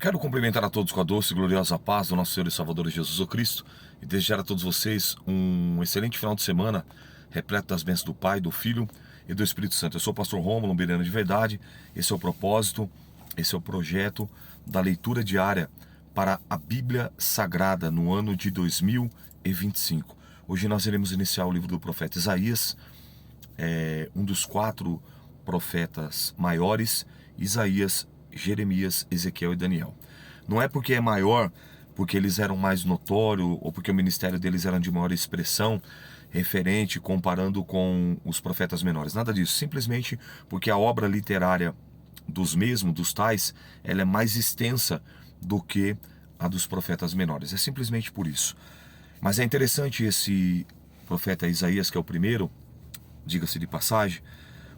Quero cumprimentar a todos com a doce e gloriosa paz do nosso Senhor e Salvador Jesus Cristo e desejar a todos vocês um excelente final de semana, repleto das bênçãos do Pai, do Filho e do Espírito Santo. Eu sou o pastor Rômulo, um bereano de verdade. Esse é o propósito, esse é o projeto da leitura diária para a Bíblia Sagrada no ano de 2025. Hoje nós iremos iniciar o livro do profeta Isaías, um dos 4 profetas maiores: Isaías, Jeremias, Ezequiel e Daniel. Não é porque é maior, porque eles eram mais notórios ou porque o ministério deles era de maior expressão referente, comparando com os profetas menores. Nada disso, simplesmente porque a obra literária dos mesmos, dos tais, ela é mais extensa do que a dos profetas menores. É simplesmente por isso. Mas é interessante esse profeta Isaías, que é o primeiro, diga-se de passagem.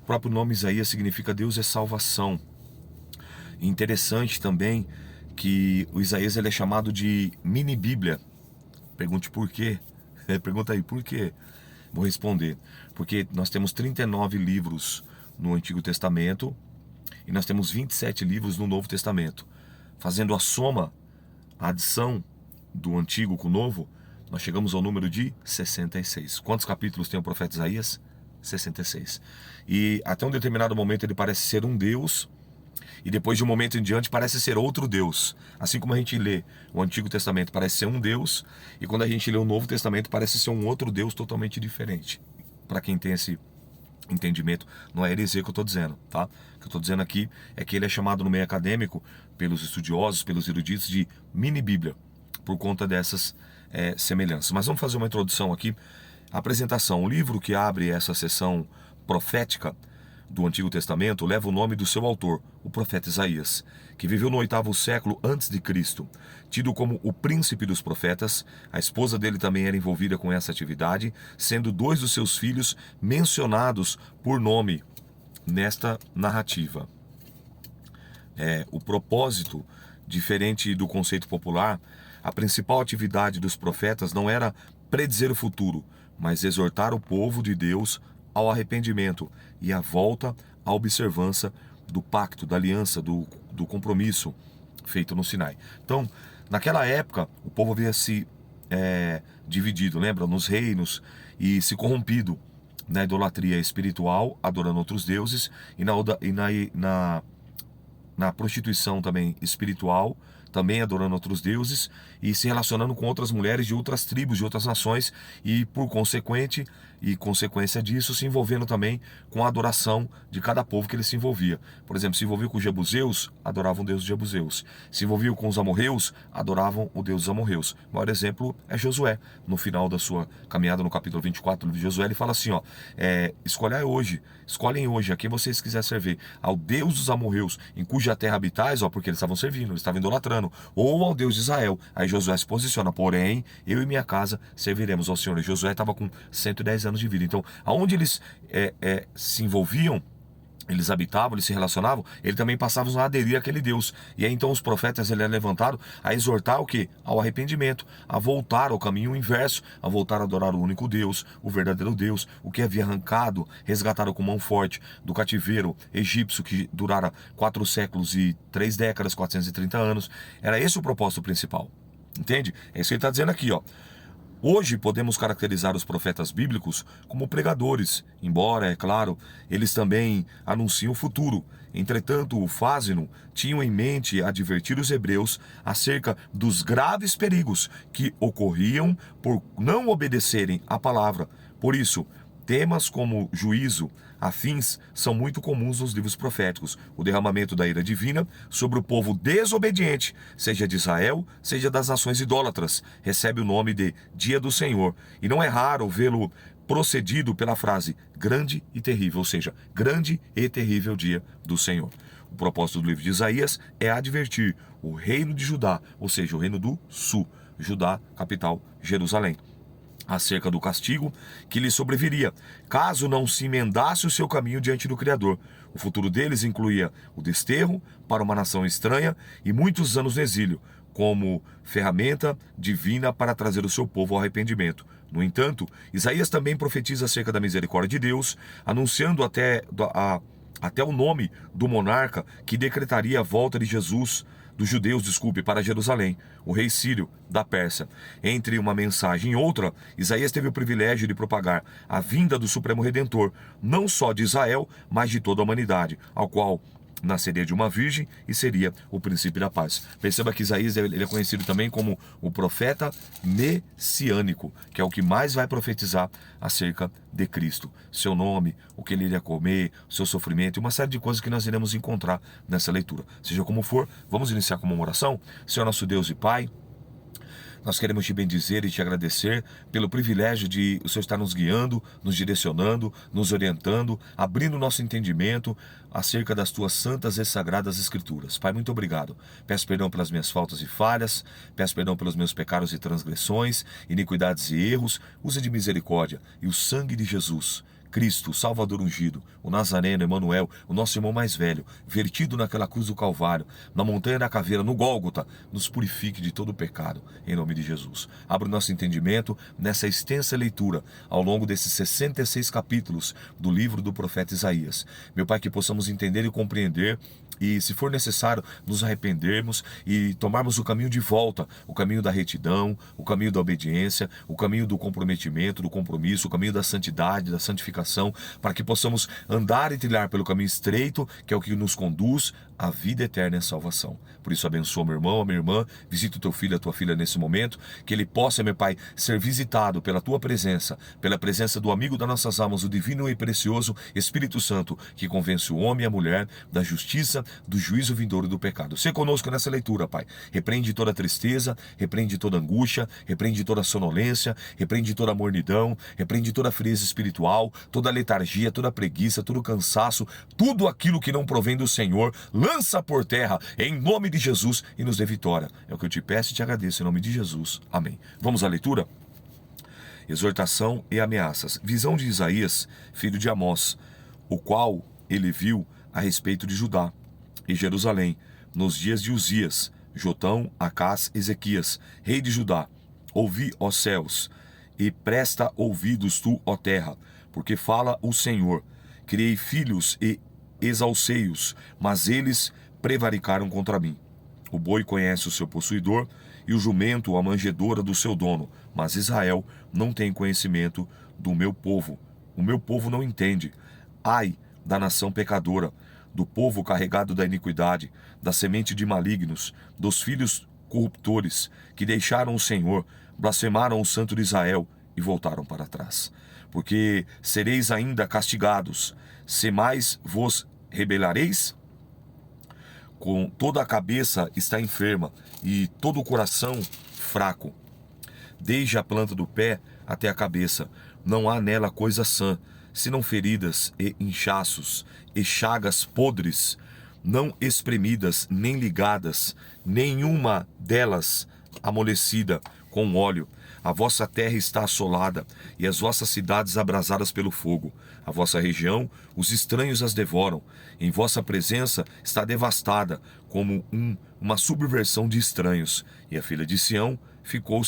O próprio nome Isaías significa Deus é salvação. Interessante também que o Isaías ele é chamado de mini-bíblia. Pergunte por quê? Pergunta aí, por quê? Vou responder. Porque nós temos 39 livros no Antigo Testamento e nós temos 27 livros no Novo Testamento. Fazendo a soma, a adição do Antigo com o Novo, nós chegamos ao número de 66. Quantos capítulos tem o profeta Isaías? 66. E até um determinado momento ele parece ser um Deus, e depois de um momento em diante parece ser outro Deus. Assim como a gente lê o Antigo Testamento parece ser um Deus, e quando a gente lê o Novo Testamento parece ser um outro Deus totalmente diferente. Para quem tem esse entendimento, não é heresia que eu estou dizendo, tá? O que eu estou dizendo aqui é que ele é chamado no meio acadêmico, pelos estudiosos, pelos eruditos, de mini-bíblia, por conta dessas semelhanças. Mas vamos fazer uma introdução aqui. A apresentação: o livro que abre essa sessão profética do Antigo Testamento leva o nome do seu autor, o profeta Isaías, que viveu no 8º século antes de Cristo. Tido como o príncipe dos profetas, a esposa dele também era envolvida com essa atividade, sendo 2 dos seus filhos mencionados por nome nesta narrativa. O propósito, diferente do conceito popular, a principal atividade dos profetas não era predizer o futuro, mas exortar o povo de Deus ao arrependimento e à volta à observância do pacto, da aliança, do compromisso feito no Sinai. Então, naquela época, o povo havia se dividido, lembra? Nos reinos, e se corrompido na idolatria espiritual, adorando outros deuses, e na prostituição também espiritual, também adorando outros deuses e se relacionando com outras mulheres de outras tribos, de outras nações, e por consequência disso se envolvendo também com a adoração de cada povo que ele se envolvia. Por exemplo, se envolvia com os jebuseus, adoravam o deus dos jebuseus. Se envolvia com os amorreus, adoravam o deus dos amorreus. O maior exemplo é Josué. No final da sua caminhada, no capítulo 24 do livro de Josué, ele fala assim, escolhem hoje a quem vocês quiserem servir: ao deus dos amorreus, em cuja terra habitais, porque eles estavam servindo, eles estavam idolatrando, ou ao Deus de Israel. Aí Josué se posiciona: porém, eu e minha casa serviremos ao Senhor. E Josué estava com 110 anos de vida. Então, aonde eles se envolviam, eles habitavam, eles se relacionavam, eles também passavam a aderir àquele Deus. E aí então os profetas ele é levantado a exortar o quê? Ao arrependimento, a voltar ao caminho inverso, a voltar a adorar o único Deus, o verdadeiro Deus, o que havia resgatado com mão forte do cativeiro egípcio que durara 4 séculos e 3 décadas, 430 anos. Era esse o propósito principal. Entende? É isso que ele está dizendo aqui, ó. Hoje podemos caracterizar os profetas bíblicos como pregadores, embora, é claro, eles também anunciam o futuro. Entretanto, o fazem tinham em mente advertir os hebreus acerca dos graves perigos que ocorriam por não obedecerem à palavra. Por isso, temas como juízo, afins, são muito comuns nos livros proféticos. O derramamento da ira divina sobre o povo desobediente, seja de Israel, seja das nações idólatras, recebe o nome de Dia do Senhor. E não é raro vê-lo procedido pela frase grande e terrível, ou seja, grande e terrível dia do Senhor. O propósito do livro de Isaías é advertir o reino de Judá, ou seja, o reino do sul, Judá, capital, Jerusalém, acerca do castigo que lhe sobreviria, caso não se emendasse o seu caminho diante do Criador. O futuro deles incluía o desterro para uma nação estranha e muitos anos no exílio, como ferramenta divina para trazer o seu povo ao arrependimento. No entanto, Isaías também profetiza acerca da misericórdia de Deus, anunciando até o nome do monarca que decretaria a volta de Jesus dos judeus, para Jerusalém, o rei Sírio da Pérsia. Entre uma mensagem e outra, Isaías teve o privilégio de propagar a vinda do Supremo Redentor, não só de Israel, mas de toda a humanidade, ao qual nasceria de uma virgem e seria o princípio da paz. Perceba que Isaías ele é conhecido também como o profeta messiânico, que é o que mais vai profetizar acerca de Cristo. Seu nome, o que ele iria comer, seu sofrimento e uma série de coisas que nós iremos encontrar nessa leitura. Seja como for, vamos iniciar com uma oração. Senhor nosso Deus e Pai, nós queremos te bendizer e te agradecer pelo privilégio de o Senhor estar nos guiando, nos direcionando, nos orientando, abrindo nosso entendimento acerca das tuas santas e sagradas escrituras. Pai, muito obrigado. Peço perdão pelas minhas faltas e falhas, peço perdão pelos meus pecados e transgressões, iniquidades e erros. Use de misericórdia e o sangue de Jesus, Cristo, o Salvador ungido, o Nazareno, Emanuel, o nosso irmão mais velho, vertido naquela cruz do Calvário, na montanha da caveira, no Gólgota, nos purifique de todo o pecado, em nome de Jesus. Abra o nosso entendimento nessa extensa leitura, ao longo desses 66 capítulos do livro do profeta Isaías. Meu Pai, que possamos entender e compreender, e se for necessário, nos arrependermos e tomarmos o caminho de volta, o caminho da retidão, o caminho da obediência, o caminho do comprometimento, do compromisso, o caminho da santidade, da santificação, para que possamos andar e trilhar pelo caminho estreito, que é o que nos conduz à vida eterna e à salvação. Por isso, abençoa meu irmão, a minha irmã, visita o teu filho, a tua filha nesse momento, que ele possa, meu Pai, ser visitado pela tua presença, pela presença do amigo das nossas almas, o divino e precioso Espírito Santo, que convence o homem e a mulher da justiça, do juízo vindouro do pecado. Se conosco nessa leitura, Pai. Repreende toda tristeza, repreende toda angústia, repreende toda sonolência, repreende toda mornidão, repreende toda frieza espiritual, toda letargia, toda preguiça, todo cansaço, tudo aquilo que não provém do Senhor, lança por terra, em nome de Jesus, e nos dê vitória. É o que eu te peço e te agradeço, em nome de Jesus. Amém. Vamos à leitura? Exortação e ameaças. Visão de Isaías, filho de Amós, o qual ele viu a respeito de Judá e Jerusalém, nos dias de Uzias, Jotão, Acás, Ezequias, rei de Judá. Ouvi, ó céus, e presta ouvidos tu, ó terra, porque fala o Senhor. Criei filhos e exalcei-os, mas eles prevaricaram contra mim. O boi conhece o seu possuidor, e o jumento a manjedoura do seu dono, mas Israel não tem conhecimento do meu povo. O meu povo não entende. Ai da nação pecadora, do povo carregado da iniquidade, da semente de malignos, dos filhos corruptores, que deixaram o Senhor, blasfemaram o Santo de Israel e voltaram para trás. Porque sereis ainda castigados, se mais vos rebelareis? Com toda a cabeça está enferma e todo o coração fraco. Desde a planta do pé até a cabeça, não há nela coisa sã, senão feridas e inchaços, e chagas podres, não espremidas nem ligadas, nenhuma delas amolecida com óleo. A vossa terra está assolada, e as vossas cidades abrasadas pelo fogo. A vossa região, os estranhos as devoram. Em vossa presença está devastada, como uma subversão de estranhos. E a filha de Sião ficou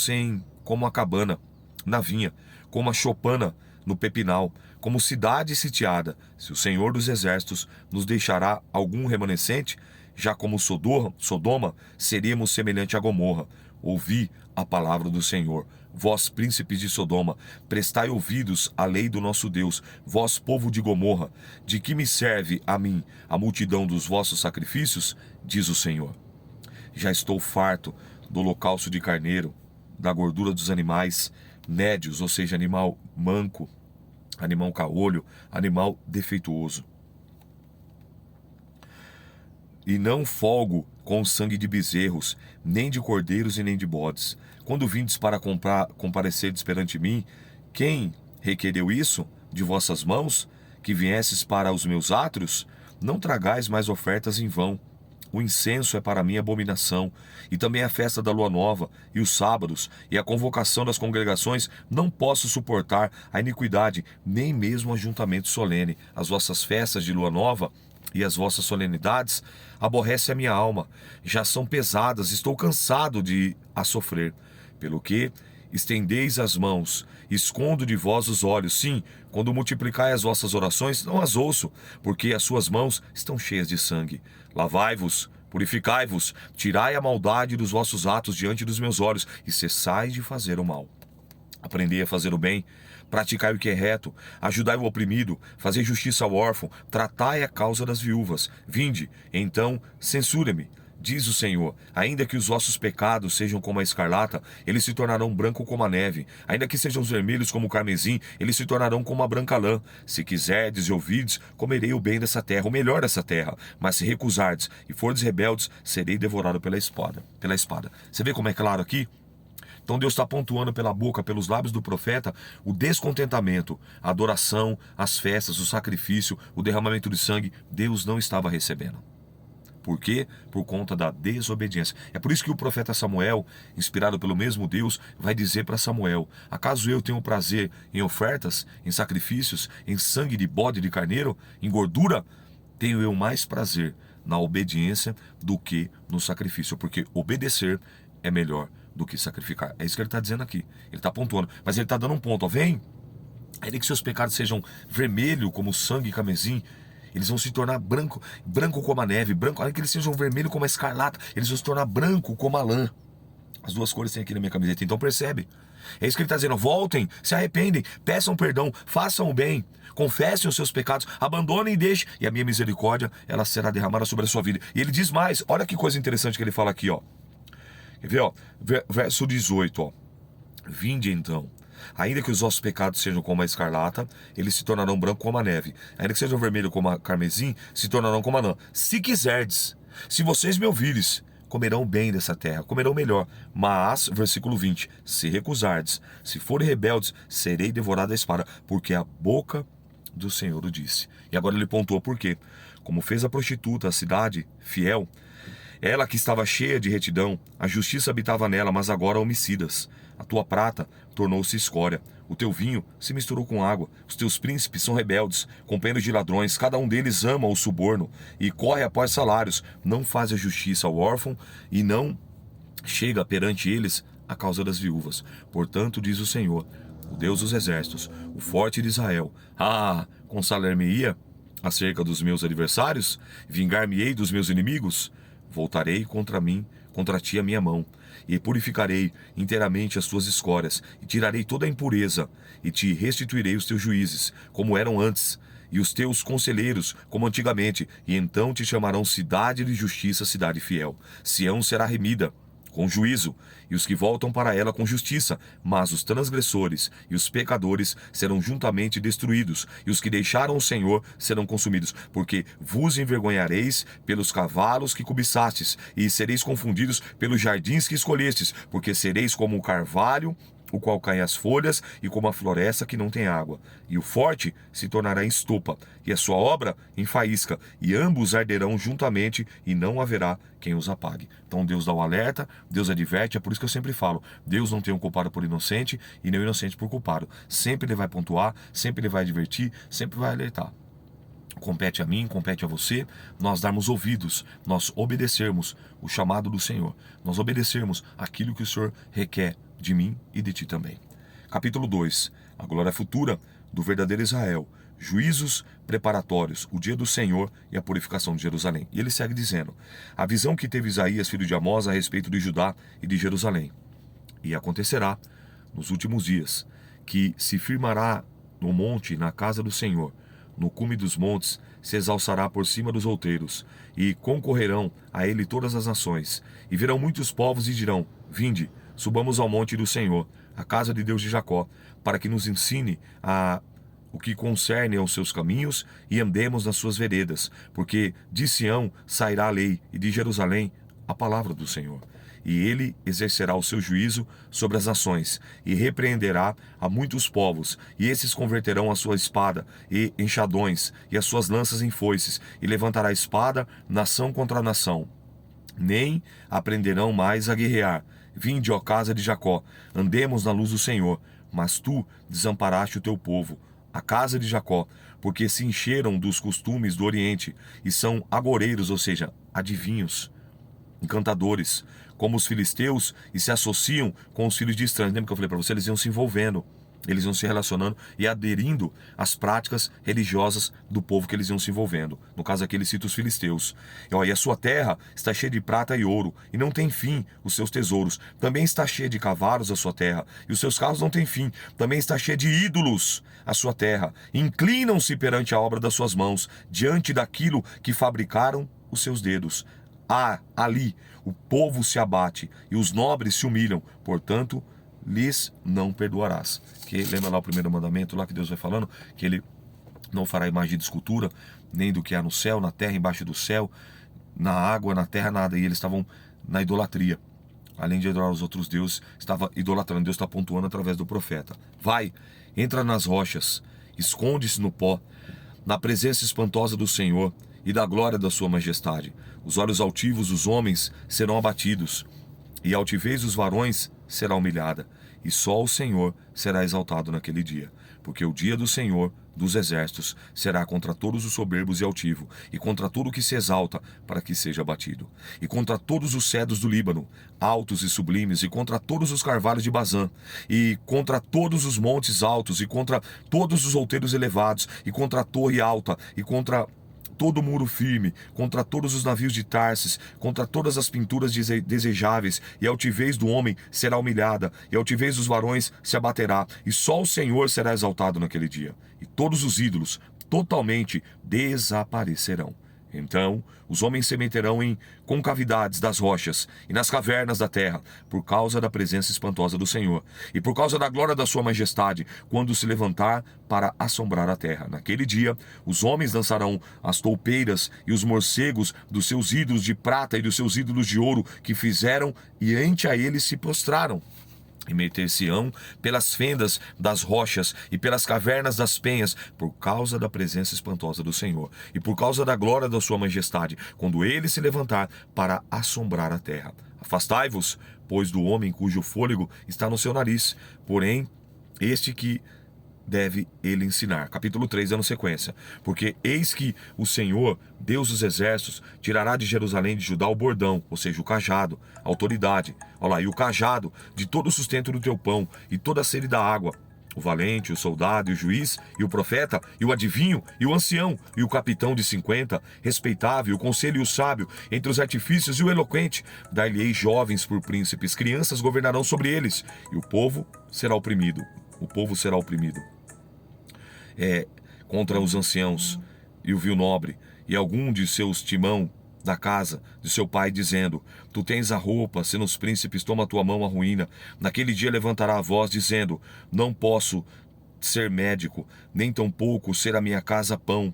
como a cabana na vinha, como a chopana no pepinal, como cidade sitiada. Se o Senhor dos Exércitos nos deixará algum remanescente, já como Sodoma, seremos semelhante a Gomorra. Ouvi a palavra do Senhor. Vós, príncipes de Sodoma, prestai ouvidos à lei do nosso Deus. Vós, povo de Gomorra, de que me serve a mim a multidão dos vossos sacrifícios? Diz o Senhor. Já estou farto do holocausto de carneiro, da gordura dos animais nédios, ou seja, animal manco, animal caolho, animal defeituoso. E não folgo com o sangue de bezerros, nem de cordeiros e nem de bodes. Quando vindes para comparecerdes perante mim, quem requereu isso de vossas mãos, que viesses para os meus átrios? Não tragais mais ofertas em vão. O incenso é para mim abominação, e também a festa da lua nova, e os sábados, e a convocação das congregações. Não posso suportar a iniquidade, nem mesmo o ajuntamento solene. As vossas festas de lua nova e as vossas solenidades aborrece a minha alma. Já são pesadas, estou cansado de as sofrer. Pelo que estendeis as mãos, escondo de vós os olhos. Sim, quando multiplicai as vossas orações, não as ouço, porque as suas mãos estão cheias de sangue. Lavai-vos, Purificai-vos, tirai a maldade dos vossos atos diante dos meus olhos, e cessai de fazer o mal. Aprendei a fazer o bem, praticai o que é reto, ajudai o oprimido, fazei justiça ao órfão, tratai a causa das viúvas. Vinde, então, censura-me, diz o Senhor. Ainda que os vossos pecados sejam como a escarlata, eles se tornarão branco como a neve. Ainda que sejam vermelhos como o carmesim, eles se tornarão como a branca lã. Se quiserdes e ouvirdes, comerei o bem dessa terra, o melhor dessa terra. Mas se recusardes e fordes rebeldes, serei devorado pela espada. Você vê como é claro aqui? Então Deus está pontuando pela boca, pelos lábios do profeta, o descontentamento, a adoração, as festas, o sacrifício, o derramamento de sangue. Deus não estava recebendo. Por quê? Por conta da desobediência. É por isso que o profeta Samuel, inspirado pelo mesmo Deus, vai dizer para Samuel: acaso eu tenho prazer em ofertas, em sacrifícios, em sangue de bode e de carneiro, em gordura? Tenho eu mais prazer na obediência do que no sacrifício, porque obedecer é melhor do que sacrificar. É isso que ele está dizendo aqui. Ele está pontuando. Mas ele está dando um ponto. Ó, vem. Ainda que seus pecados sejam vermelho como sangue e carmesim, eles vão se tornar branco como a neve. Branco, ainda que eles sejam vermelho como a escarlata, eles vão se tornar branco como a lã. As duas cores tem aqui na minha camiseta. Então percebe. É isso que ele está dizendo. Voltem, se arrependem, peçam perdão, façam o bem, confessem os seus pecados, abandonem e deixem, e a minha misericórdia, ela será derramada sobre a sua vida. E ele diz mais. Olha que coisa interessante que ele fala aqui, ó. Quer ver, ó? Verso 18, ó. Vinde então, ainda que os vossos pecados sejam como a escarlata, eles se tornarão branco como a neve. Ainda que sejam vermelho como a carmesim, se tornarão como a lã. Se quiserdes, se vocês me ouvirdes, comerão bem dessa terra, comerão melhor. Mas, versículo 20, se recusardes, se forem rebeldes, serei devorado à espada, porque a boca do Senhor o disse. E agora ele pontuou por quê. Como fez a prostituta, a cidade fiel, ela que estava cheia de retidão, a justiça habitava nela, mas agora homicidas. A tua prata tornou-se escória, o teu vinho se misturou com água, os teus príncipes são rebeldes, companheiros de ladrões, cada um deles ama o suborno e corre após salários, não faz a justiça ao órfão e não chega perante eles a causa das viúvas. Portanto, diz o Senhor, o Deus dos exércitos, o forte de Israel: consolar-me-ia acerca dos meus adversários? Vingar-me-ei dos meus inimigos? Voltarei contra ti a minha mão, e purificarei inteiramente as tuas escórias, e tirarei toda a impureza, e te restituirei os teus juízes, como eram antes, e os teus conselheiros, como antigamente, e então te chamarão cidade de justiça, cidade fiel. Sião será remida com juízo, e os que voltam para ela com justiça, mas os transgressores e os pecadores serão juntamente destruídos, e os que deixaram o Senhor serão consumidos, porque vos envergonhareis pelos cavalos que cobiçastes, e sereis confundidos pelos jardins que escolhestes, porque sereis como o carvalho, o qual cai as folhas, e como a floresta que não tem água. E o forte se tornará em estopa, e a sua obra em faísca, e ambos arderão juntamente, e não haverá quem os apague. Então Deus dá o alerta, Deus adverte, é por isso que eu sempre falo, Deus não tem um culpado por inocente, e nem o inocente por culpado. Sempre ele vai pontuar, sempre ele vai advertir, sempre vai alertar. Compete a mim, compete a você, nós darmos ouvidos, nós obedecermos o chamado do Senhor, nós obedecermos aquilo que o Senhor requer de mim e de ti também. Capítulo 2. A glória futura do verdadeiro Israel. Juízos preparatórios, o dia do Senhor e a purificação de Jerusalém. E ele segue dizendo: a visão que teve Isaías, filho de Amós, a respeito de Judá e de Jerusalém. E acontecerá, nos últimos dias, que se firmará no monte, na casa do Senhor, no cume dos montes, se exalçará por cima dos outeiros, e concorrerão a ele todas as nações. E virão muitos povos e dirão: vinde, subamos ao monte do Senhor, a casa de Deus de Jacó, para que nos ensine o que concerne aos seus caminhos e andemos nas suas veredas, porque de Sião sairá a lei e de Jerusalém a palavra do Senhor. E ele exercerá o seu juízo sobre as nações, e repreenderá a muitos povos, e esses converterão a sua espada e enxadões, e as suas lanças em foices, e levantará a espada nação contra nação. Nem aprenderão mais a guerrear. Vinde, ó casa de Jacó, andemos na luz do Senhor. Mas tu desamparaste o teu povo, a casa de Jacó, porque se encheram dos costumes do Oriente, e são agoreiros, ou seja, adivinhos, encantadores, como os filisteus, e se associam com os filhos de estranhos. Lembra que eu falei para você? Eles iam se envolvendo. Eles iam se relacionando e aderindo às práticas religiosas do povo que eles iam se envolvendo. No caso aqui, ele cita os filisteus. E a sua terra está cheia de prata e ouro, e não tem fim os seus tesouros. Também está cheia de cavalos a sua terra, e os seus carros não têm fim. Também está cheia de ídolos a sua terra. Inclinam-se perante a obra das suas mãos, diante daquilo que fabricaram os seus dedos. Ali o povo se abate, e os nobres se humilham. Portanto, lhes não perdoarás. Que lembra lá o primeiro mandamento, lá que Deus vai falando, que ele não fará imagem de escultura, nem do que há no céu, na terra, embaixo do céu, na água, na terra, nada. E eles estavam na idolatria. Além de adorar os outros deuses, estava idolatrando. Deus está pontuando através do profeta. Vai, entra nas rochas, esconde-se no pó, na presença espantosa do Senhor e da glória da sua majestade. Os olhos altivos dos homens serão abatidos, e a altivez dos varões será humilhada, e só o Senhor será exaltado naquele dia. Porque o dia do Senhor dos exércitos será contra todos os soberbos e altivos, e contra tudo que se exalta, para que seja abatido. E contra todos os cedros do Líbano, altos e sublimes, e contra todos os carvalhos de Bazã, e contra todos os montes altos, e contra todos os outeiros elevados, e contra a torre alta, e contra todo muro firme, contra todos os navios de Tarsis, contra todas as pinturas desejáveis, e a altivez do homem será humilhada, e a altivez dos varões se abaterá, e só o Senhor será exaltado naquele dia, e todos os ídolos totalmente desaparecerão. Então os homens se meterão em concavidades das rochas e nas cavernas da terra, por causa da presença espantosa do Senhor, e por causa da glória da sua majestade, quando se levantar para assombrar a terra. Naquele dia, os homens dançarão as toupeiras e os morcegos dos seus ídolos de prata e dos seus ídolos de ouro que fizeram, e ante a eles se prostraram. E meter-se-ão pelas fendas das rochas e pelas cavernas das penhas, por causa da presença espantosa do Senhor, e por causa da glória da sua majestade, quando ele se levantar para assombrar a terra. Afastai-vos, pois, do homem cujo fôlego está no seu nariz, porém, este que deve ele ensinar. Capítulo 3, dando sequência. Porque eis que o Senhor, Deus dos exércitos, tirará de Jerusalém de Judá o bordão, ou seja, o cajado, a autoridade, olha lá, e o cajado de todo o sustento do teu pão, e toda a sede da água, o valente, o soldado, e o juiz, e o profeta, e o adivinho, e o ancião, e o capitão de 50, respeitável, o conselho e o sábio, entre os artifícios e o eloquente. Dar-lhe-ei jovens por príncipes, crianças governarão sobre eles, e o povo será oprimido. O povo será oprimido contra os anciãos e o vil nobre, e algum de seus timão da casa de seu pai, dizendo: Tu tens a roupa, se nos príncipes toma a tua mão a ruína. Naquele dia levantará a voz, dizendo: Não posso ser médico, nem tampouco ser a minha casa pão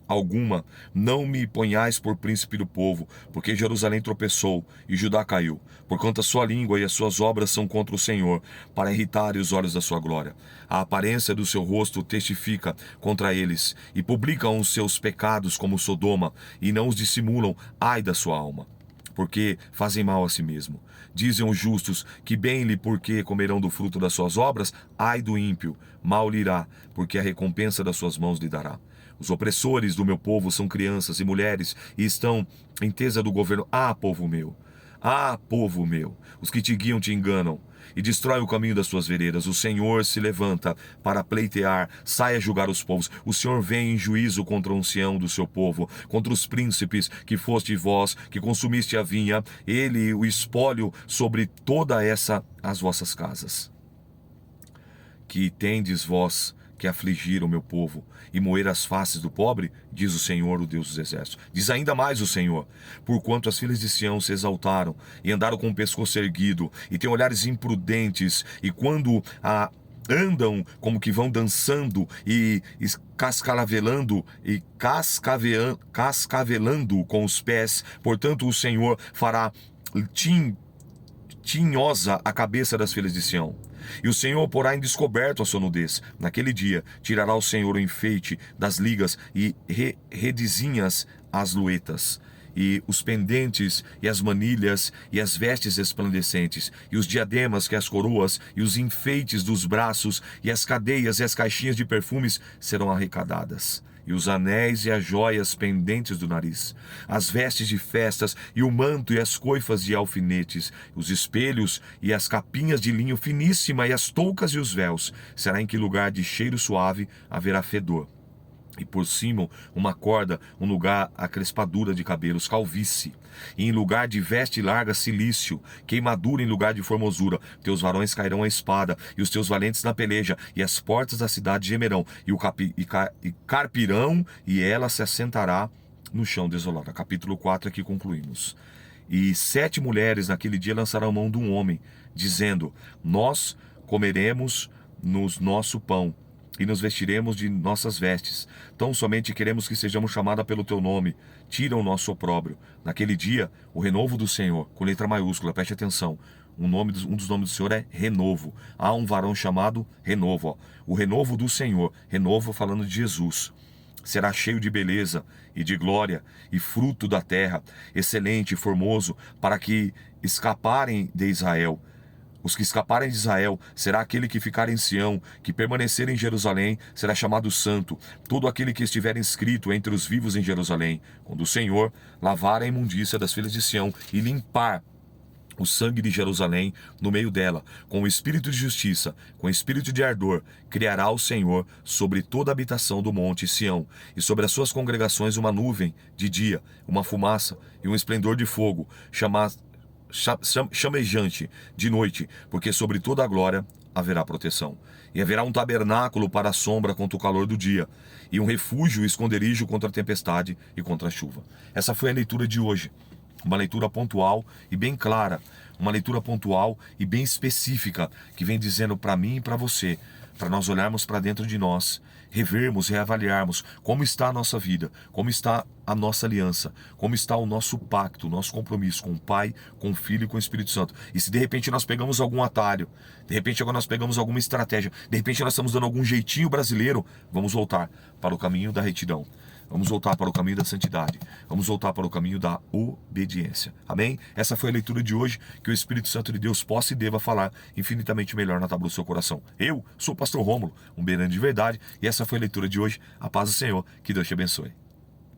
alguma. Não me ponhais por príncipe do povo, porque Jerusalém tropeçou e Judá caiu, porquanto a sua língua e as suas obras são contra o Senhor, para irritar os olhos da sua glória. A aparência do seu rosto testifica contra eles, e publicam os seus pecados como Sodoma, e não os dissimulam, ai da sua alma, porque fazem mal a si mesmo. Dizem os justos que bem lhe porque comerão do fruto das suas obras, ai do ímpio, mal lhe irá, porque a recompensa das suas mãos lhe dará. Os opressores do meu povo são crianças e mulheres, e estão em tesa do governo. Povo meu, povo meu, os que te guiam te enganam, e destrói o caminho das suas veredas. O Senhor se levanta para pleitear, sai a julgar os povos. O Senhor vem em juízo contra o ancião do seu povo, contra os príncipes que foste vós, que consumiste a vinha, ele o espólio sobre toda as vossas casas. Que tendes vós que afligir o meu povo e moer as faces do pobre, diz o Senhor, o Deus dos exércitos. Diz ainda mais o Senhor: porquanto as filhas de Sião se exaltaram e andaram com o pescoço erguido, e têm olhares imprudentes, e quando andam como que vão dançando e cascavelando com os pés, portanto o Senhor fará tinhosa a cabeça das filhas de Sião. E o Senhor porá em descoberto a sua nudez. Naquele dia tirará o Senhor o enfeite das ligas e redezinhas as luetas, e os pendentes e as manilhas e as vestes resplandecentes, e os diademas que as coroas, e os enfeites dos braços, e as cadeias e as caixinhas de perfumes serão arrecadadas. e os anéis e as joias pendentes do nariz, as vestes de festas, e o manto e as coifas de alfinetes, os espelhos e as capinhas de linho finíssima, e as toucas e os véus. Será em que lugar de cheiro suave haverá fedor. E por cima uma corda, um lugar a crespadura de cabelos, calvície. E em lugar de veste larga, cilício, queimadura em lugar de formosura. Teus varões cairão à espada, e os teus valentes na peleja, e as portas da cidade gemerão, e carpirão, e ela se assentará no chão desolado. Capítulo 4, aqui concluímos. E 7 mulheres naquele dia lançarão mão de um homem, dizendo: nós comeremos no nosso pão, e nos vestiremos de nossas vestes. Tão somente queremos que sejamos chamadas pelo teu nome. Tira o nosso opróbrio. Naquele dia, o renovo do Senhor, com letra maiúscula, preste atenção. Um dos nomes do Senhor é Renovo. Há um varão chamado Renovo. Ó. O renovo do Senhor, renovo falando de Jesus. Será cheio de beleza e de glória, e fruto da terra, excelente e formoso, para que escaparem de Israel. Os que escaparem de Israel será aquele que ficar em Sião, que permanecer em Jerusalém será chamado santo, todo aquele que estiver inscrito entre os vivos em Jerusalém, quando o Senhor lavar a imundícia das filhas de Sião e limpar o sangue de Jerusalém no meio dela, com o espírito de justiça, com o espírito de ardor, criará o Senhor sobre toda a habitação do monte Sião, e sobre as suas congregações uma nuvem de dia, uma fumaça e um esplendor de fogo, chamejante de noite, porque sobre toda a glória haverá proteção. E haverá um tabernáculo para a sombra contra o calor do dia, e um refúgio e esconderijo contra a tempestade e contra a chuva. Essa foi a leitura de hoje. Uma leitura pontual e bem clara, uma leitura pontual e bem específica, que vem dizendo para mim e para você, para nós olharmos para dentro de nós, revermos, reavaliarmos como está a nossa vida, como está a nossa aliança, como está o nosso pacto, o nosso compromisso com o Pai, com o Filho e com o Espírito Santo. E se de repente nós pegamos algum atalho, de repente agora nós pegamos alguma estratégia, de repente nós estamos dando algum jeitinho brasileiro, vamos voltar para o caminho da retidão. Vamos voltar para o caminho da santidade. Vamos voltar para o caminho da obediência. Amém? Essa foi a leitura de hoje. Que o Espírito Santo de Deus possa e deva falar infinitamente melhor na tábua do seu coração. Eu sou o pastor Rômulo, um beirante de verdade. E essa foi a leitura de hoje. A paz do Senhor. Que Deus te abençoe.